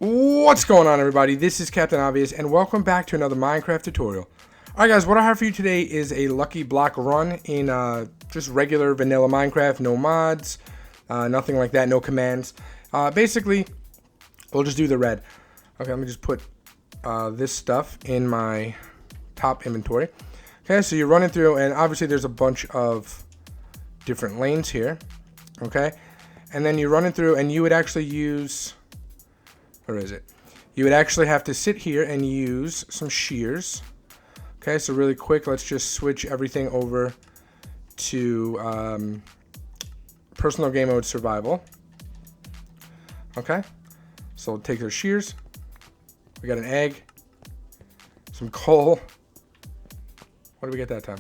What's going on, everybody? This is Captain Obvious, and welcome back to another Minecraft tutorial. Alright guys, what I have for you today is a lucky block run in just regular vanilla Minecraft, no mods, nothing like that, no commands. Basically, we'll just do the red. Okay, let me just put this stuff in my top inventory. Okay, so you're running through, and obviously there's a bunch of different lanes here. Okay, and then you're running through, and you would actually use... Where is it? You would actually have to sit here and use some shears. Okay, so really quick, let's just switch everything over to personal game mode survival. Okay, so we'll take those shears. We got an egg, some coal. What did we get that time?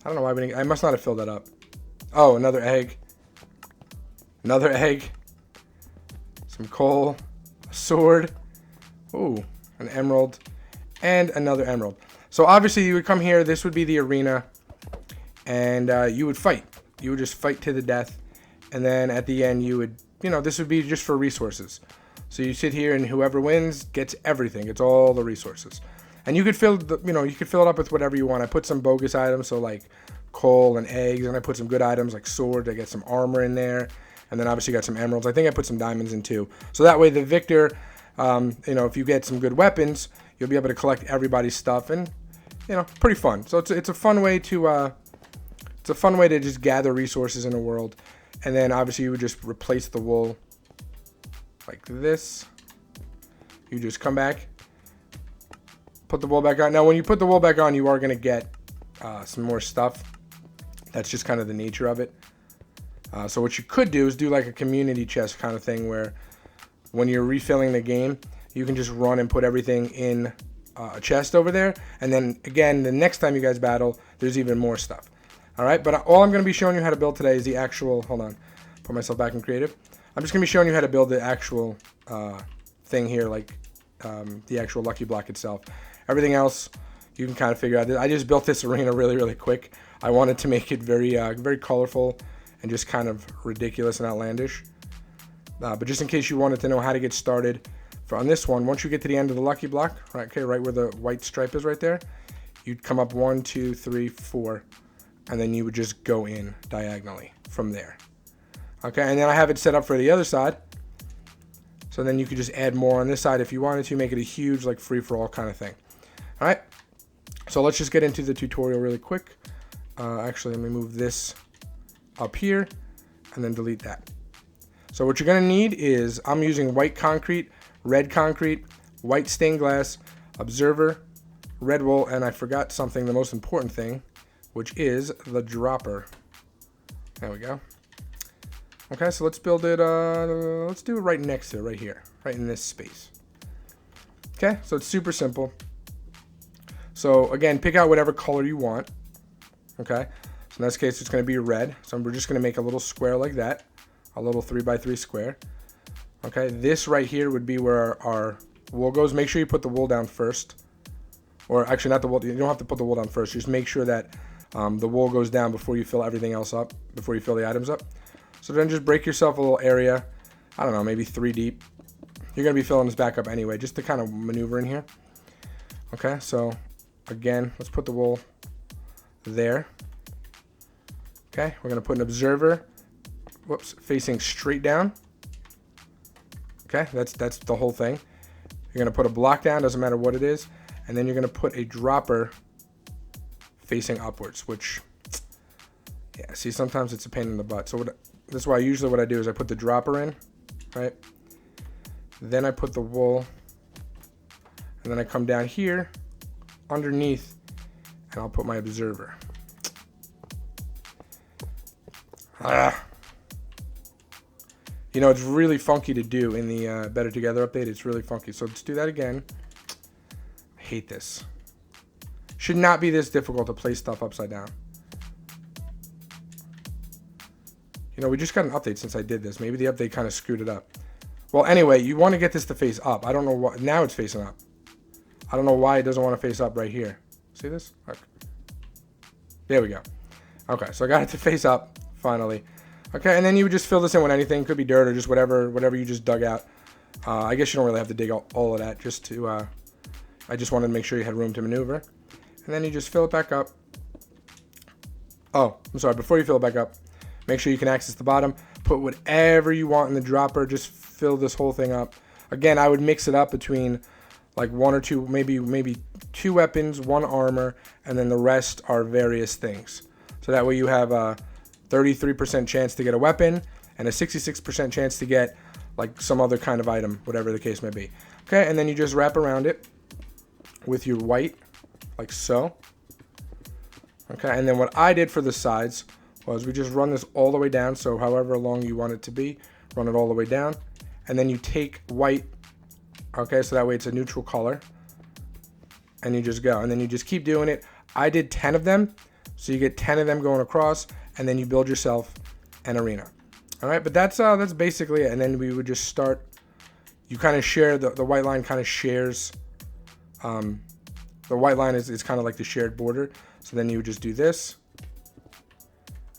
I don't know why we didn't. I must not have filled that up. Oh, another egg. Another egg. Some coal. Sword, ooh, an emerald, and another emerald. So obviously you would come here, this would be the arena, and you would fight. You would just fight to the death, and then at the end you would, this would be just for resources. So you sit here and whoever wins gets everything, it's all the resources. And you could fill you could fill it up with whatever you want. I put some bogus items, so like coal and eggs, and I put some good items like sword, I get some armor in there. And then obviously you got some emeralds. I think I put some diamonds in too. So that way the victor, if you get some good weapons, you'll be able to collect everybody's stuff, and pretty fun. So it's a fun way to just gather resources in the world. And then obviously you would just replace the wool like this. You just come back, put the wool back on. Now when you put the wool back on, you are gonna get some more stuff. That's just kind of the nature of it. So what you could do is do like a community chest kind of thing, where when you're refilling the game, you can just run and put everything in a chest over there. And then again, the next time you guys battle, there's even more stuff. All right, but all I'm going to be showing you how to build today is the actual, hold on, put myself back in creative. I'm just going to be showing you how to build the actual thing here, like the actual lucky block itself. Everything else, you can kind of figure out. I just built this arena really quick. I wanted to make it very colorful and just kind of ridiculous and outlandish. But just in case you wanted to know how to get started on this one, once you get to the end of the lucky block, right where the white stripe is right there, you'd come up 1, 2, 3, 4, and then you would just go in diagonally from there. Okay, and then I have it set up for the other side, so then you could just add more on this side if you wanted to, make it a huge like free-for-all kind of thing. All right, so let's just get into the tutorial really quick. Actually, let me move this up here and then delete that. So what you're going to need is, I'm using white concrete, red concrete, white stained glass, observer, red wool, and I forgot something, the most important thing, which is the dropper. There we go. Okay, so let's build it, let's do it right next to it, right here, right in this space. Okay, so it's super simple. So again, pick out whatever color you want. Okay, so in this case it's going to be red, so we're just going to make a little square like that, a little 3x3 square. Okay, this right here would be where our wool goes. Make sure you put the wool down first, or actually not the wool, you don't have to put the wool down first, just make sure that the wool goes down before you fill everything else up, before you fill the items up. So then just break yourself a little area, I don't know, maybe 3 deep. You're going to be filling this back up anyway, just to kind of maneuver in here. Okay, so again, let's put the wool there. Okay, we're going to put an observer, facing straight down. Okay, that's the whole thing. You're going to put a block down, doesn't matter what it is, and then you're going to put a dropper facing upwards, which, yeah, see, sometimes it's a pain in the butt. So that's why usually what I do is I put the dropper in, right? Then I put the wool, and then I come down here underneath, and I'll put my observer. It's really funky to do in the Better Together update. It's really funky. So let's do that again. I hate this. Should not be this difficult to place stuff upside down. We just got an update since I did this. Maybe the update kind of screwed it up. Well, anyway, you want to get this to face up. I don't know why. Now it's facing up. I don't know why it doesn't want to face up right here. See this? Look. There we go. Okay, so I got it to face up, finally. Okay, and then you would just fill this in with anything. Could be dirt or just whatever you just dug out. I guess you don't really have to dig all of that, just to, I just wanted to make sure you had room to maneuver. And then you just fill it back up. Oh, I'm sorry, before you fill it back up, make sure you can access the bottom. Put whatever you want in the dropper, just fill this whole thing up. Again, I would mix it up between like one or two, maybe 2 weapons, 1 armor, and then the rest are various things. So that way you have a 33% chance to get a weapon and a 66% chance to get like some other kind of item, whatever the case may be. Okay, and then you just wrap around it with your white, like so. Okay, and then what I did for the sides was we just run this all the way down, so however long you want it to be, run it all the way down. And then you take white, okay, so that way it's a neutral color. And you just go, and then you just keep doing it. I did 10 of them, so you get 10 of them going across, and then you build yourself an arena. All right, but that's basically it. And then we would just start, you kind of share, the white line kind of shares, the white line is kind of like the shared border. So then you would just do this,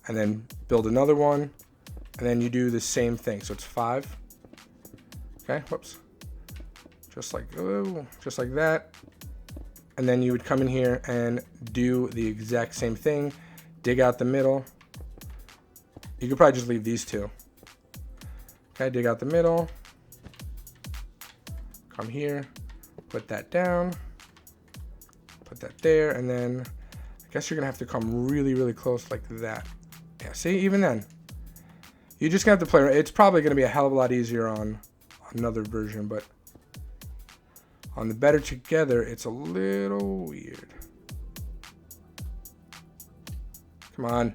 and then build another one, and then you do the same thing. So it's 5. Okay, whoops. Just like that. And then you would come in here and do the exact same thing. Dig out the middle. You could probably just leave these 2. Okay, dig out the middle. Come here, put that down, put that there, and then I guess you're gonna have to come really, really close like that. Yeah, see, even then, you're just gonna have to play. It's probably gonna be a hell of a lot easier on another version, but on the Better Together, it's a little weird. Come on.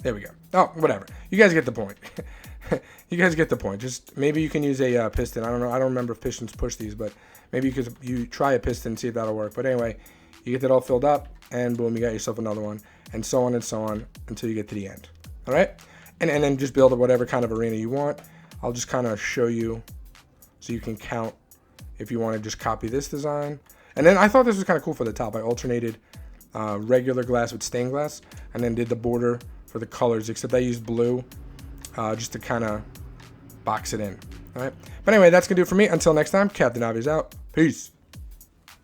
There we go. Oh, whatever. You guys get the point. You guys get the point. Just maybe you can use a piston. I don't know. I don't remember if pistons push these, but maybe you try a piston, see if that'll work. But anyway, you get that all filled up, and boom, you got yourself another one, and so on until you get to the end. All right, and then just build whatever kind of arena you want. I'll just kind of show you so you can count if you want to just copy this design. And then I thought this was kind of cool for the top. I alternated regular glass with stained glass, and then did the border for the colors, except I used blue just to kind of box it in. All right. But anyway, that's going to do it for me. Until next time, Captain Obvious out. Peace.